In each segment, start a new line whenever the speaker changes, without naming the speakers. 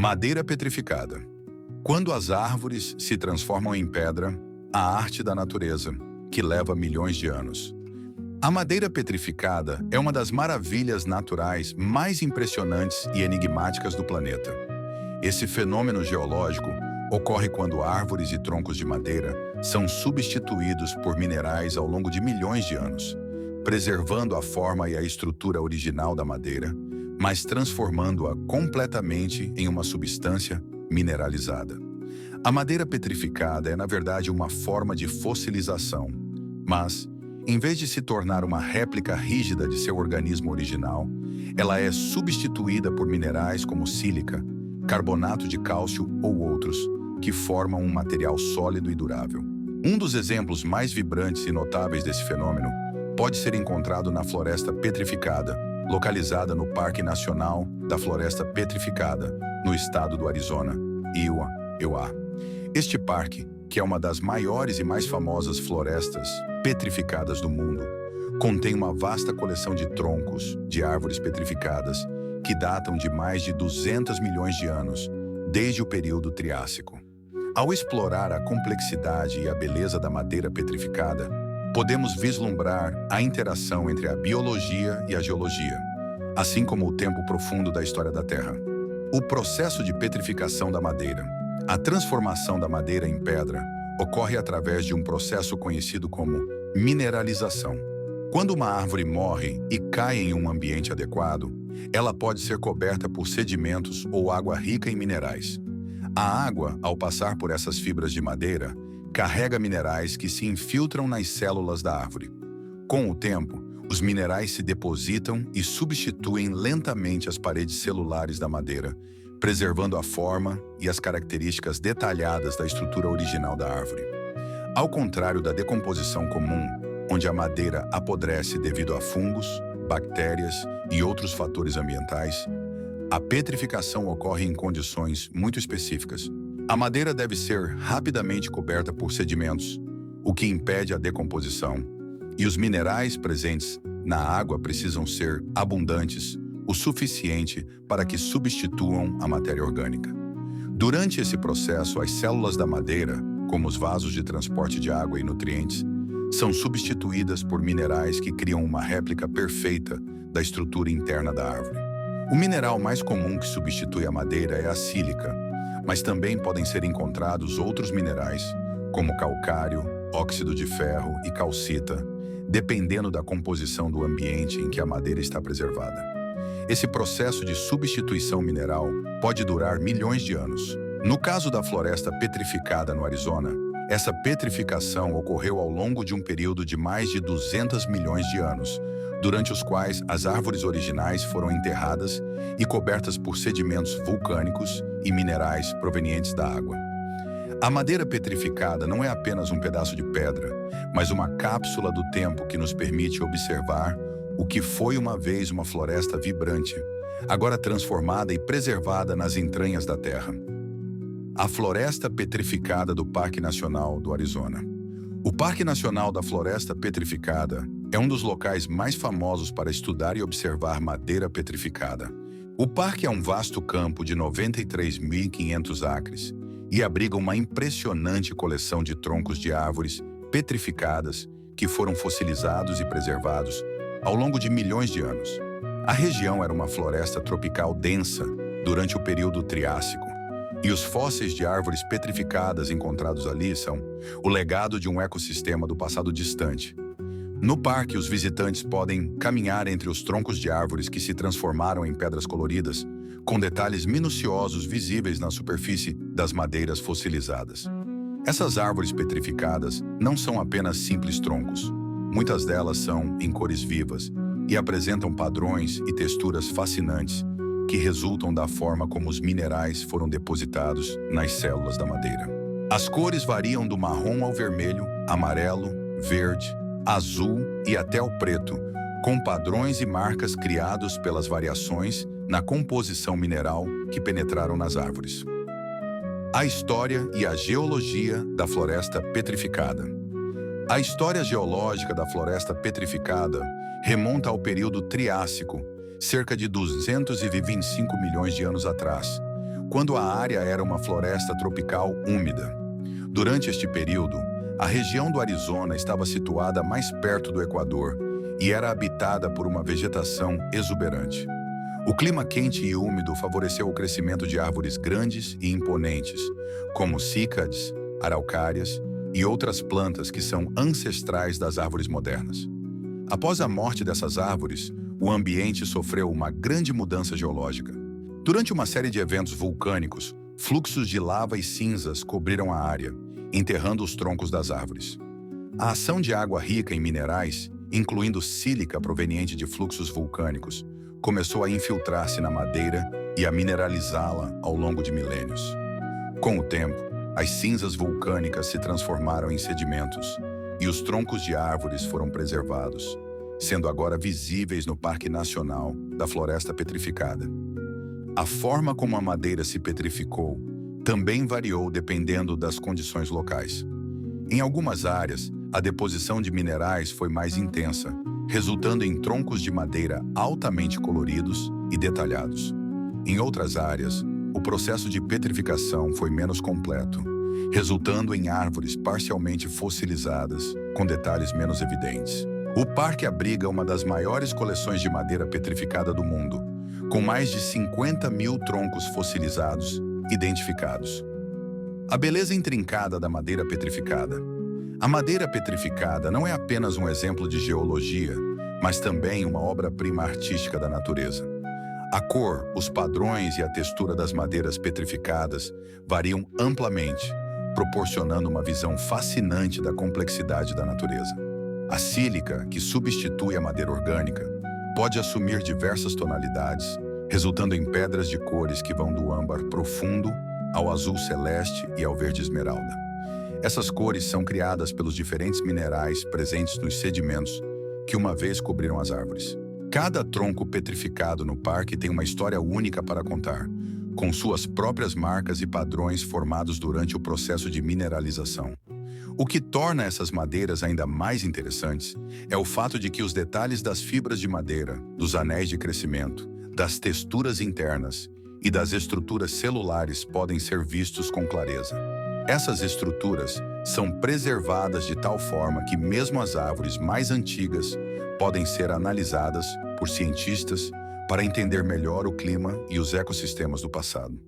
Madeira petrificada. Quando as árvores se transformam em pedra, a arte da natureza, que leva milhões de anos. A madeira petrificada é uma das maravilhas naturais mais impressionantes e enigmáticas do planeta. Esse fenômeno geológico ocorre quando árvores e troncos de madeira são substituídos por minerais ao longo de milhões de anos, preservando a forma e a estrutura original da madeira, mas transformando-a completamente em uma substância mineralizada. A madeira petrificada é, na verdade, uma forma de fossilização, mas, em vez de se tornar uma réplica rígida de seu organismo original, ela é substituída por minerais como sílica, carbonato de cálcio ou outros, que formam um material sólido e durável. Um dos exemplos mais vibrantes e notáveis desse fenômeno pode ser encontrado na Floresta Petrificada, localizada no Parque Nacional da Floresta Petrificada, no estado do Arizona, IUA. Este parque, que é uma das maiores e mais famosas florestas petrificadas do mundo, contém uma vasta coleção de troncos de árvores petrificadas que datam de mais de 200 milhões de anos, desde o período Triássico. Ao explorar a complexidade e a beleza da madeira petrificada, podemos vislumbrar a interação entre a biologia e a geologia, assim como o tempo profundo da história da Terra. O processo de petrificação da madeira. A transformação da madeira em pedra ocorre através de um processo conhecido como mineralização. Quando uma árvore morre e cai em um ambiente adequado, ela pode ser coberta por sedimentos ou água rica em minerais. A água, ao passar por essas fibras de madeira, carrega minerais que se infiltram nas células da árvore. Com o tempo, os minerais se depositam e substituem lentamente as paredes celulares da madeira, preservando a forma e as características detalhadas da estrutura original da árvore. Ao contrário da decomposição comum, onde a madeira apodrece devido a fungos, bactérias e outros fatores ambientais, a petrificação ocorre em condições muito específicas. A madeira deve ser rapidamente coberta por sedimentos, o que impede a decomposição, e os minerais presentes na água precisam ser abundantes, o suficiente para que substituam a matéria orgânica. Durante esse processo, as células da madeira, como os vasos de transporte de água e nutrientes, são substituídas por minerais que criam uma réplica perfeita da estrutura interna da árvore. O mineral mais comum que substitui a madeira é a sílica, mas também podem ser encontrados outros minerais, como calcário, óxido de ferro e calcita, dependendo da composição do ambiente em que a madeira está preservada. Esse processo de substituição mineral pode durar milhões de anos. No caso da floresta petrificada no Arizona, essa petrificação ocorreu ao longo de um período de mais de 200 milhões de anos, durante os quais as árvores originais foram enterradas e cobertas por sedimentos vulcânicos e minerais provenientes da água. A madeira petrificada não é apenas um pedaço de pedra, mas uma cápsula do tempo que nos permite observar o que foi uma vez uma floresta vibrante, agora transformada e preservada nas entranhas da Terra. A Floresta Petrificada do Parque Nacional do Arizona. O Parque Nacional da Floresta Petrificada é um dos locais mais famosos para estudar e observar madeira petrificada. O parque é um vasto campo de 93.500 acres e abriga uma impressionante coleção de troncos de árvores petrificadas que foram fossilizados e preservados ao longo de milhões de anos. A região era uma floresta tropical densa durante o período Triássico, e os fósseis de árvores petrificadas encontrados ali são o legado de um ecossistema do passado distante. No parque, os visitantes podem caminhar entre os troncos de árvores que se transformaram em pedras coloridas, com detalhes minuciosos visíveis na superfície das madeiras fossilizadas. Essas árvores petrificadas não são apenas simples troncos. Muitas delas são em cores vivas e apresentam padrões e texturas fascinantes que resultam da forma como os minerais foram depositados nas células da madeira. As cores variam do marrom ao vermelho, amarelo, verde, azul e até o preto, com padrões e marcas criados pelas variações na composição mineral que penetraram nas árvores. A história e a geologia da floresta petrificada. A história geológica da floresta petrificada remonta ao período Triássico, cerca de 225 milhões de anos atrás, quando a área era uma floresta tropical úmida. Durante este período, a região do Arizona estava situada mais perto do Equador e era habitada por uma vegetação exuberante. O clima quente e úmido favoreceu o crescimento de árvores grandes e imponentes, como cícades, araucárias e outras plantas que são ancestrais das árvores modernas. Após a morte dessas árvores, o ambiente sofreu uma grande mudança geológica. Durante uma série de eventos vulcânicos, fluxos de lava e cinzas cobriram a área, enterrando os troncos das árvores. A ação de água rica em minerais, incluindo sílica proveniente de fluxos vulcânicos, começou a infiltrar-se na madeira e a mineralizá-la ao longo de milênios. Com o tempo, as cinzas vulcânicas se transformaram em sedimentos e os troncos de árvores foram preservados, sendo agora visíveis no Parque Nacional da Floresta Petrificada. A forma como a madeira se petrificou também variou dependendo das condições locais. Em algumas áreas, a deposição de minerais foi mais intensa, resultando em troncos de madeira altamente coloridos e detalhados. Em outras áreas, o processo de petrificação foi menos completo, resultando em árvores parcialmente fossilizadas, com detalhes menos evidentes. O parque abriga uma das maiores coleções de madeira petrificada do mundo, com mais de 50 mil troncos fossilizados identificados. A beleza intrincada da madeira petrificada. A madeira petrificada não é apenas um exemplo de geologia, mas também uma obra-prima artística da natureza. A cor, os padrões e a textura das madeiras petrificadas variam amplamente, proporcionando uma visão fascinante da complexidade da natureza. A sílica, que substitui a madeira orgânica, pode assumir diversas tonalidades, resultando em pedras de cores que vão do âmbar profundo ao azul celeste e ao verde esmeralda. Essas cores são criadas pelos diferentes minerais presentes nos sedimentos que uma vez cobriram as árvores. Cada tronco petrificado no parque tem uma história única para contar, com suas próprias marcas e padrões formados durante o processo de mineralização. O que torna essas madeiras ainda mais interessantes é o fato de que os detalhes das fibras de madeira, dos anéis de crescimento, das texturas internas e das estruturas celulares podem ser vistos com clareza. Essas estruturas são preservadas de tal forma que mesmo as árvores mais antigas podem ser analisadas por cientistas para entender melhor o clima e os ecossistemas do passado.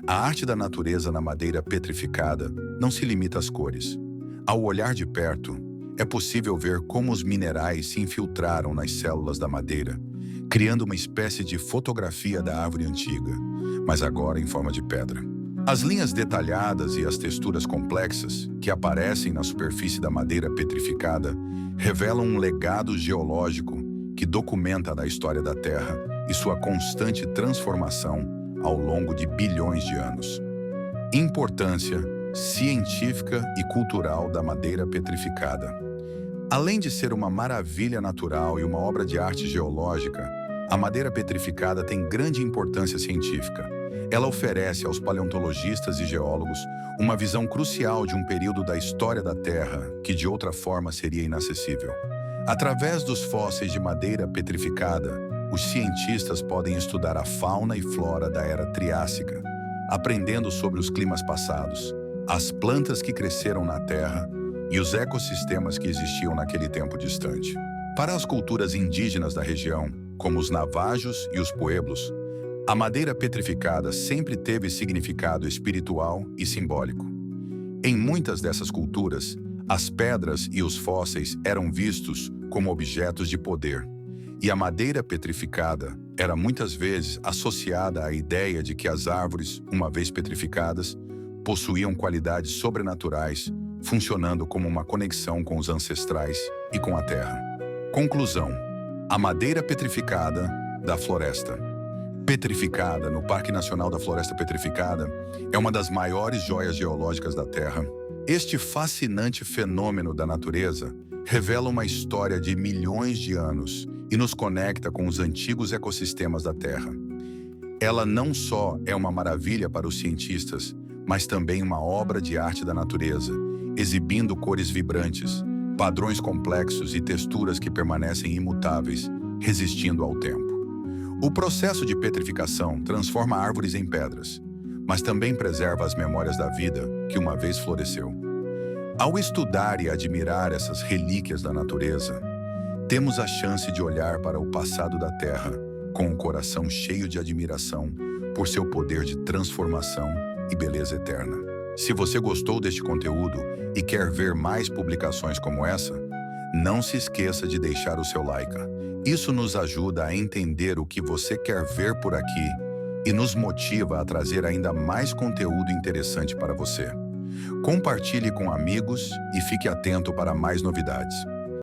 A arte da natureza na madeira petrificada não se limita às cores. Ao olhar de perto, é possível ver como os minerais se infiltraram nas células da madeira, criando uma espécie de fotografia da árvore antiga, mas agora em forma de pedra. As linhas detalhadas e as texturas complexas que aparecem na superfície da madeira petrificada revelam um legado geológico que documenta a história da Terra e sua constante transformação ao longo de bilhões de anos. Importância científica e cultural da madeira petrificada. Além de ser uma maravilha natural e uma obra de arte geológica, a madeira petrificada tem grande importância científica. Ela oferece aos paleontologistas e geólogos uma visão crucial de um período da história da Terra que de outra forma seria inacessível. Através dos fósseis de madeira petrificada, os cientistas podem estudar a fauna e flora da era Triássica, aprendendo sobre os climas passados, as plantas que cresceram na Terra e os ecossistemas que existiam naquele tempo distante. Para as culturas indígenas da região, como os navajos e os pueblos, a madeira petrificada sempre teve significado espiritual e simbólico. Em muitas dessas culturas, as pedras e os fósseis eram vistos como objetos de poder, e a madeira petrificada era muitas vezes associada à ideia de que as árvores, uma vez petrificadas, possuíam qualidades sobrenaturais, funcionando como uma conexão com os ancestrais e com a terra. Conclusão: a madeira petrificada da floresta. Petrificada no Parque Nacional da Floresta Petrificada é uma das maiores joias geológicas da Terra. Este fascinante fenômeno da natureza revela uma história de milhões de anos e nos conecta com os antigos ecossistemas da Terra. Ela não só é uma maravilha para os cientistas, mas também uma obra de arte da natureza, exibindo cores vibrantes, padrões complexos e texturas que permanecem imutáveis, resistindo ao tempo. O processo de petrificação transforma árvores em pedras, mas também preserva as memórias da vida que uma vez floresceu. Ao estudar e admirar essas relíquias da natureza, temos a chance de olhar para o passado da Terra com um coração cheio de admiração por seu poder de transformação e beleza eterna. Se você gostou deste conteúdo e quer ver mais publicações como essa, não se esqueça de deixar o seu like. Isso nos ajuda a entender o que você quer ver por aqui e nos motiva a trazer ainda mais conteúdo interessante para você. Compartilhe com amigos e fique atento para mais novidades.